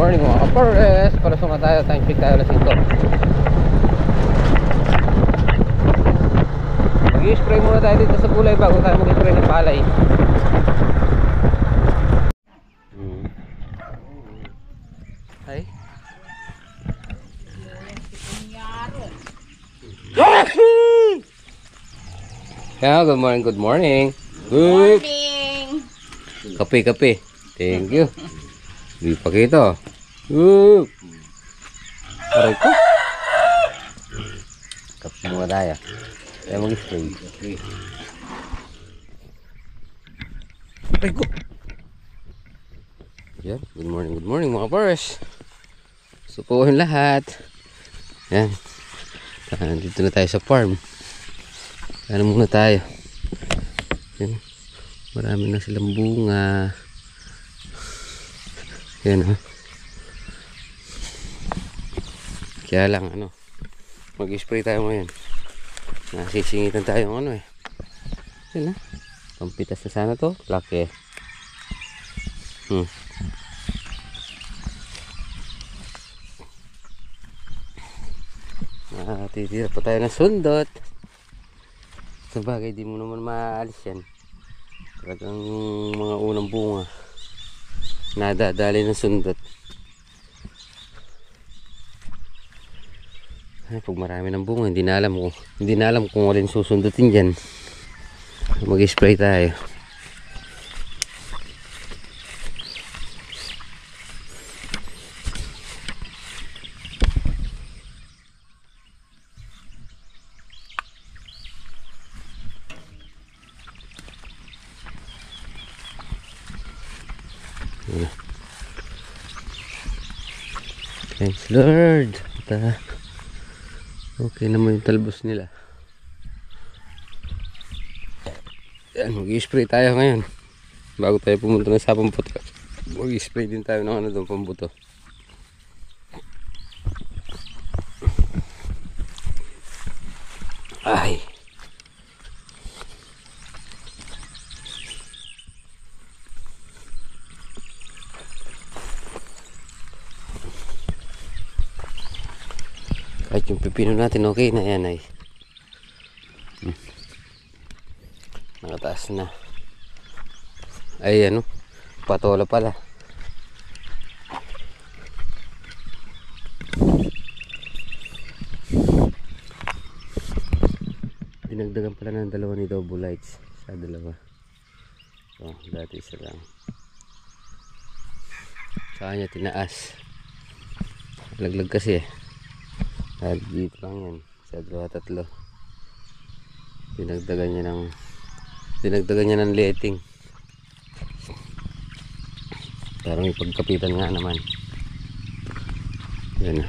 morning mga kapores. Palusong na tayo, time check tayo alas 5. Mag-i-spray muna tayo dito sa gulay bago tayo mag-spray ng palay. Ay. Yeah, good morning, good morning. Good morning. Kape, kape. Thank you. Di pa kita. Aray ko. Kape muna tayo. Tayo mag-spray. Aray ko. Yan. Good morning mga pares. Supuhin lahat. Yan. Dito na tayo sa farm. Ano muna tayo. Yan. Marami na silang bunga. Yan ha. Kaya lang ano, mag-spray tayo ngayon. Nasisingitan tayo ng ano eh. Yan ha. Pampitas na sana to. Laki. Titira pa tayo ng sundot. Sabagay di mo naman maalis yan. Talagang mga unang bunga nadadali ng sundot. Ay, pag marami ng bunga hindi na alam kung alin susundutin dyan. Mag-spray tayo. Thanks Lord. Okay naman yung talbos nila. Yan, mag-i-spray tayo ngayon. Bago tayo pumunta na sa pambuto. Mag-i-spray din tayo ng ano doon, pambuto. Ay. Kahit yung pipino natin okay na yan ay nakataas na. Ay ano, patola pala. Dinagdagan pala ng dalawa ni double lights. Sa dalawa. So, dati isa lang. Sa kanya tinaas. Laglag kasi eh. At dito lang yan. Sa dalawa tatlo. Dinagdagan niya ng lighting. Parang ipagkapitan nga naman. Yan na.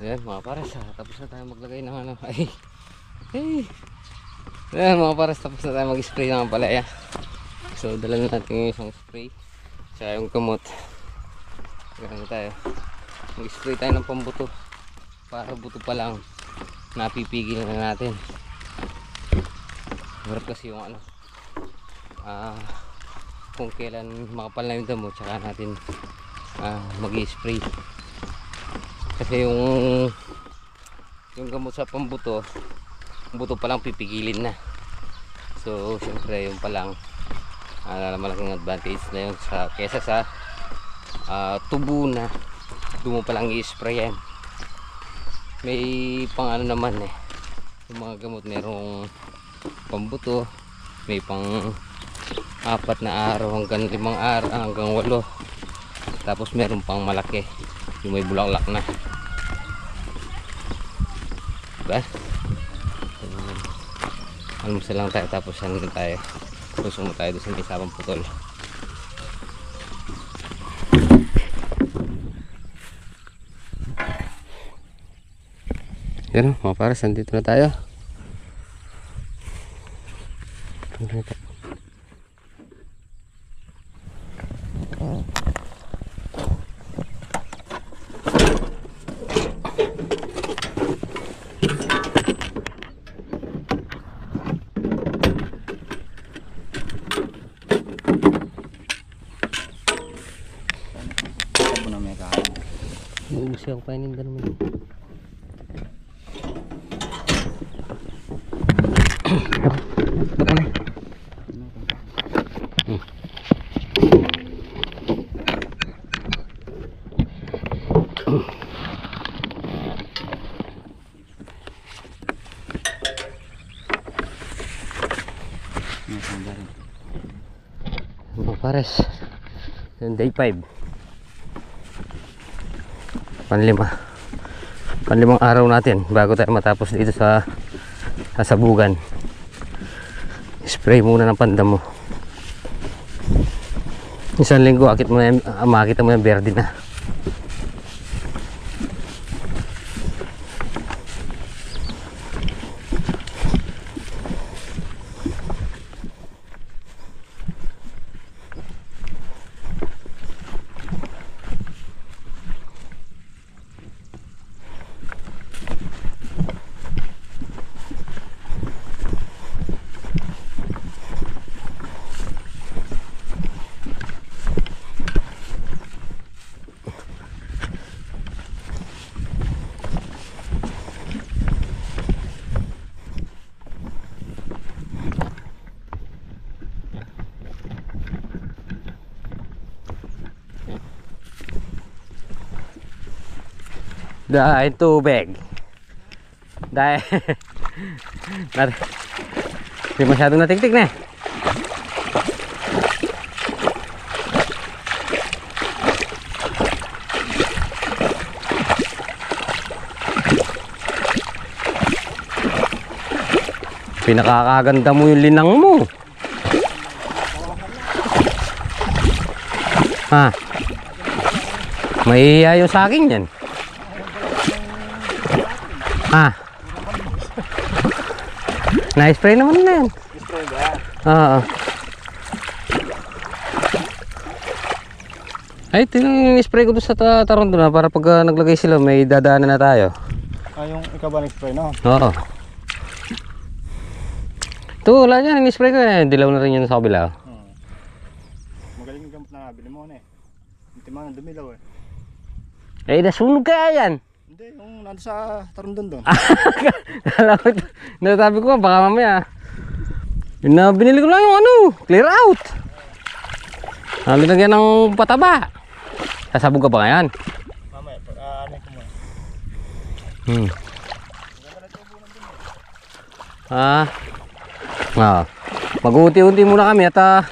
Ayan mga pares, tapos na tayo maglagay ng ano. Ay. Ayan mga pares, tapos na tayo mag-spray ng palaya. So dala na natin yung isang spray tsaka yung kamot. Gano'n tayo, mag-spray tayo ng pambuto para buto pa lang napipigil na natin. Harap kasi yung ano, kung kailan makapal na yung damo tsaka natin mag-spray. Kasi yung gamot sa pambuto, buto pa lang pipigilin na. So siyempre yung pa lang malaking advantage na yun kesa sa tubo na doon mo pa lang i-spray yan. May pang ano naman yung mga gamot merong pambuto, may pang 4 na araw hanggang 5 araw hanggang 8, tapos meron pang malaki yung may bulaklak na, diba? Almusal lang tayo tapos hanggang tayo lusong tayo doon sa may sabang putol. Yan mga pares, nandito na tayo. Ubusin ako painin doon naman. Mga pares, day 5, panlimang araw natin bago tayo matapos dito sa sabugan. Spray muna ng pandamo. Isang linggo makita mo yung berde na. Dahil tubig. Dahil hindi masyadong natiktik na. Pinakakaganda mo yung linang mo. Ha? Mahihiya yung sa akin yan. Ah. Na-spray naman na yan. Spray ba? Oo. Ay, spray ko doon sa tarong doon para pag naglagay sila may dadaanan na tayo. Yung ikaw ba nag-spray no? Oo. Ito, wala dyan. Spray ko yan. Dilaw na rin yun sa kabila. Magaling yung gamot na nabili mo na Hindi man dumilaw Eh, nasunog kaya yan. Hindi, yung nandun sa tarundon doon. Nasabi ko baka mamaya binili ko lang yung ano, clear out. Binagyan ng pataba. Sasabog ka ba ngayon? Mamaya, ano ko mo. Mag-unti-unti muna kami at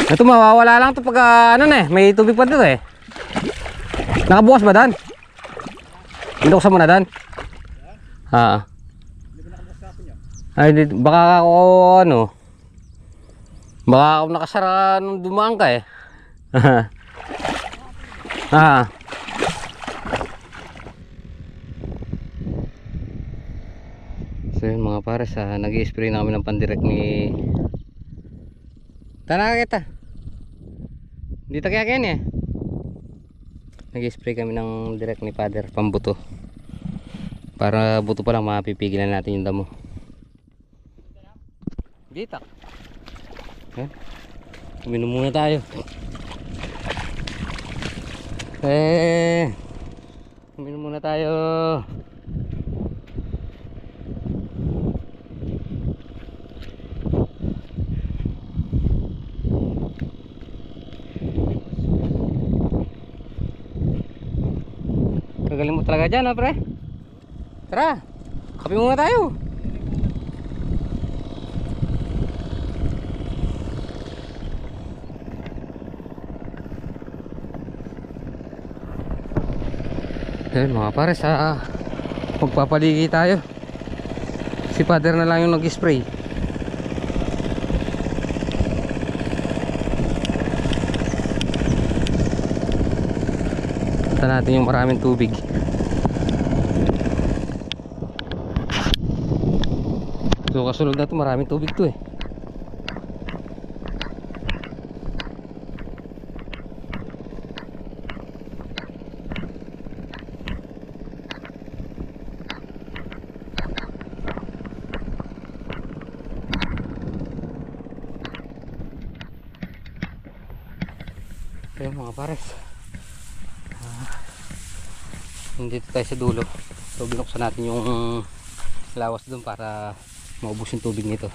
ito mawawala lang ito pag may tubig pa dito Nakabukas ba Dan? Binuksan mo na Dan? Ay, baka ako baka ako nakasara nung dumaan ka pares, nag-i-spray na kami ng pandirect ni Tanaka kita. Dito kaya Ken eh. Nag-i-spray kami ng direct ni Father, pambuto. Para buto pa lang mapipigilan natin yung damo. Dito. Yan. Uminom muna tayo. Uminom muna tayo. Gagaling mo talaga dyan, pre. Tara, kape muna tayo. Ayan mga pares, magpapaligi tayo. Si Father na lang yung nag-spray. Punta natin yung maraming tubig. So kasunod na to, maraming tubig to eh. Ayun mga pares, nandito tayo sa dulo. So binuksan natin yung lawas dun para maubos yung tubig nito.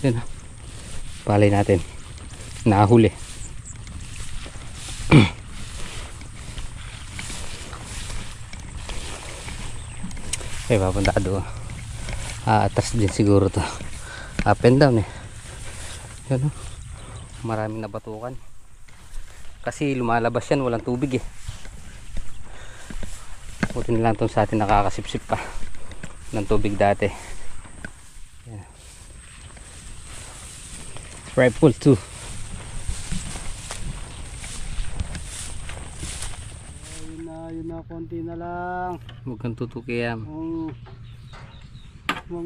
Yan, palay natin, nahuli. Okay, papunta doon. Atas din siguro to, up and down eh. Yan, maraming nabatukan kasi lumalabas yan, walang tubig eh. Buti na lang itong sa atin nakakasipsip pa ng tubig dati. Yeah. Rifle 2. Yun na, konti na lang. Huwag kang tutukiam. Huwag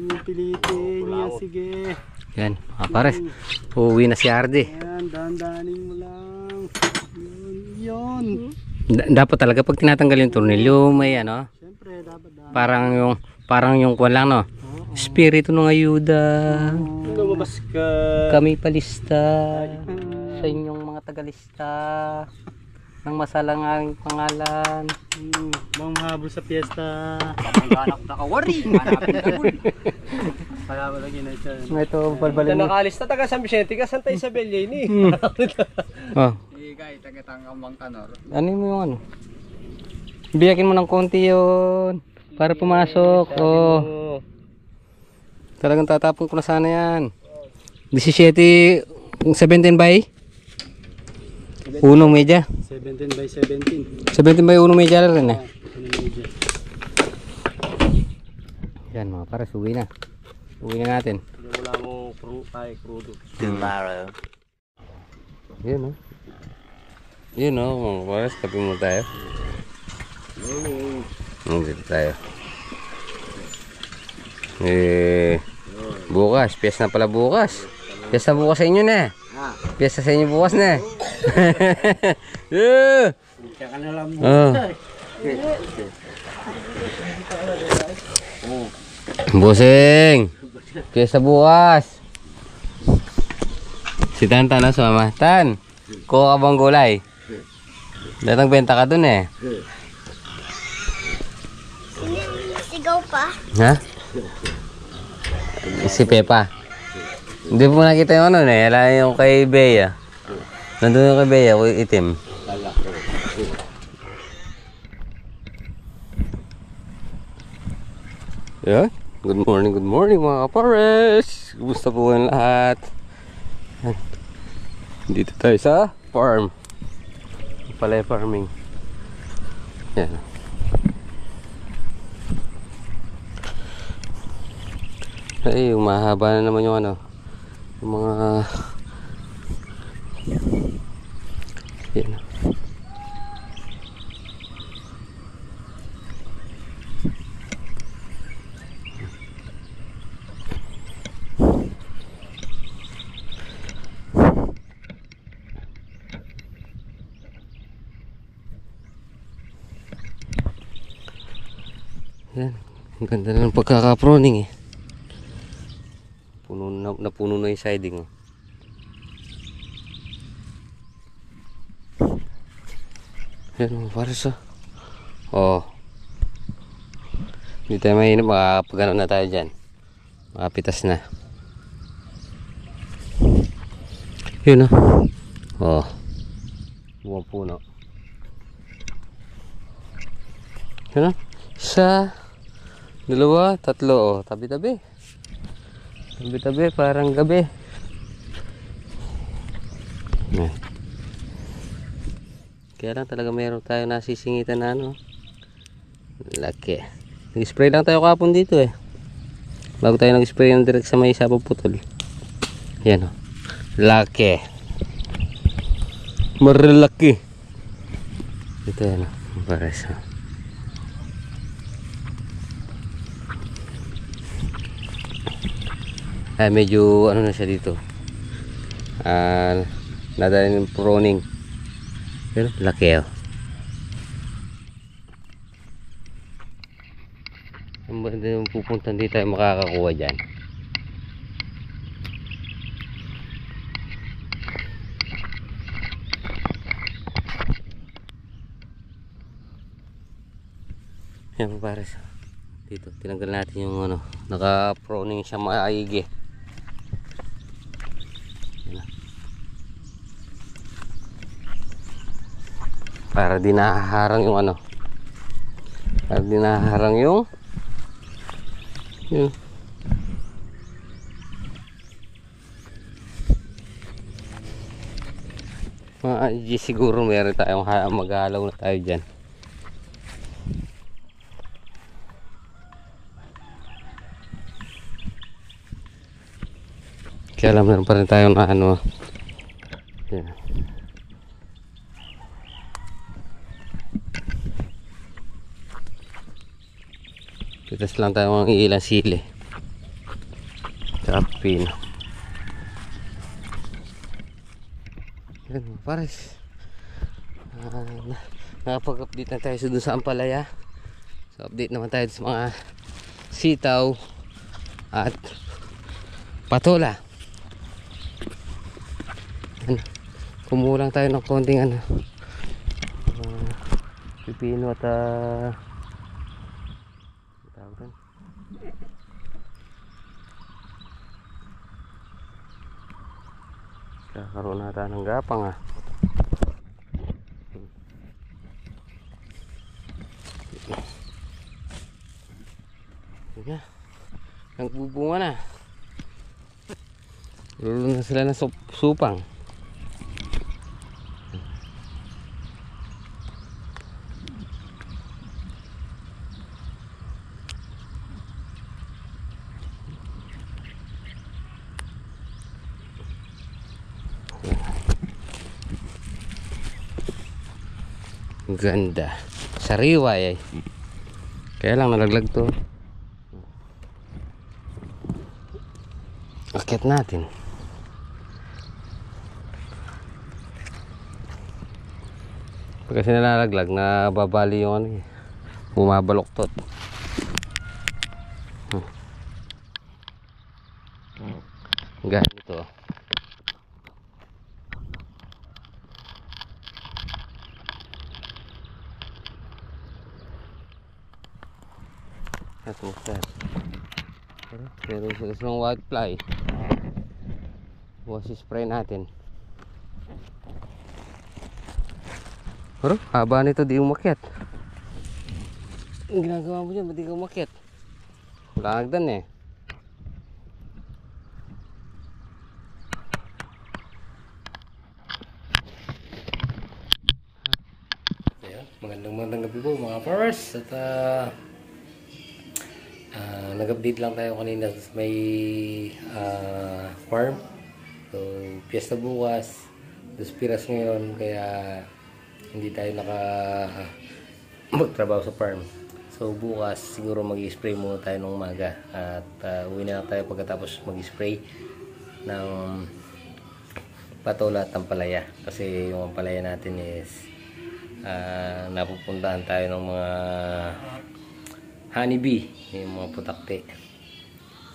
mong pilitin yan, sige. Yan, mga pares, uuwi na si Arde. Yan, dandanin mo lang. Yun. Dapat talaga pag tinatanggal yung tornilyo, may ano, Siyempre, dapat parang yung kuwan lang, no? Espiritu ng ayuda. Lumabas ka. Kami palista sa inyong mga tagalista ng masalangang pangalan. Bang habol sa piyesta. Paghanap na kawari. Hanapin ka mul. Kaya mo lagi na siya. Ito, balbalin mo. Nakalista taga San Vicente ka Santa Isabel yun eh. Oh, Igay, tagatang Bang Kanor. ano mo yung ano? Biyakin mo ng konti yun para pumasok. Oh. Talagang tatapon ko na sana yan. 17, 17 by 1 media. 17 by 17. 17 by 1 media rin eh. Ano medyo? Yan mga pares, uwi na. Uwi na natin. Wala mo crudo. Tomorrow. Yun o. Yun o mga pares, kape mo tayo. Dito tayo. Bukas, piyesta na pala bukas. Piyesta bukas sa inyo na. Piyesta sa inyo bukas na. Yeah. Kaya ka na lang mo. Busing. Piyesta bukas. Si Tan na sumama. Tan, kuha ka bang gulay? Datang benta ka dun eh. Sigaw pa. Ha? Si Pepa. Hindi po nakita yung ano eh. Alam yung kay Bea. Nandun yung kay Bea, itim. Yeah. Good morning mga kapares. Kumusta po kayong lahat? Dito tayo sa farm. Palay farming. Yan. Ay, umahaba na naman yung ano, yung mga yan. Yan. Ang ganda na ng pagkaka-proning eh. Napuno na yung siding. Oh. Yan, pares oh. Oh. Hindi tayo mainip, makakapagano na tayo dyan. Makapitas na. Yun oh. Oh. Buwang puno. Yun oh. Isa. Dalawa. Tatlo oh. Tabi-tabi. Tabi-tabi. Parang gabi. Yan. Kaya lang talaga meron tayo nasisingitan na ano. Laki. Nag-spray lang tayo kapon dito eh. Bago tayo nag-spray ng direct sa may sabong putol. Yan o. Laki. Marilaki. Ito yan o. Pares o. Ay medyo ano na siya dito. Nadali ng proning. Pero laki o. Ang pupunta hindi tayo makakakuha dyan. Yan pares. Dito tinanggal natin yung ano, naka-proning siya maigi. Para di nahaharang yung ano. Para di nahaharang yung yun. Siguro meron tayong maghalaw na tayo dyan. Kaya lang meron pa rin tayong na ano. Yan. Pitas lang tayo mga ilang sili. Tsaka pino. Yan pares. Nakapag-update na tayo doon sa Ampalaya. So update naman tayo sa mga sitaw at patola. Kumulang tayo ng konting ano, pipino at kakaroon na tayo ng gapang ah. Sige, nagbubunga na. Lulun na sila ng supang. Ganda. Sariwa eh. Kaya lang nalaglag to. Akit natin. Pag kasi nalalaglag, nababali yung ano eh. Bumabaloktot. Ganito. At muktas. Pero sa white fly. Wash spray natin. Pero haba nito di umakyat. Ang ginagawa mo dyan, ba't di ka umakyat? Wala nagdan eh. Magandang gabi po mga farmers. At nag-update lang tayo kanina sa may farm. So piyesta bukas, 2 piras ngayon, kaya hindi tayo magtrabaho sa farm. So bukas siguro mag-spray muna tayo ng umaga at uwi na lang tayo pagkatapos mag-spray ng patola at ampalaya, kasi yung ampalaya natin is napupuntahan tayo ng mga honeybee, yung mga putakte.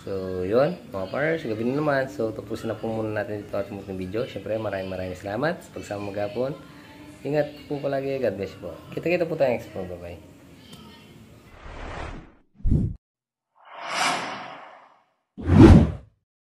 So, yun, mga pars, gabi na naman. So, tapusin na po muna natin ito ating munting video. Siyempre, maraming salamat sa pagsama magapon. Ingat po palagi. God bless po. Kita-kita po tayo next po. Bye-bye.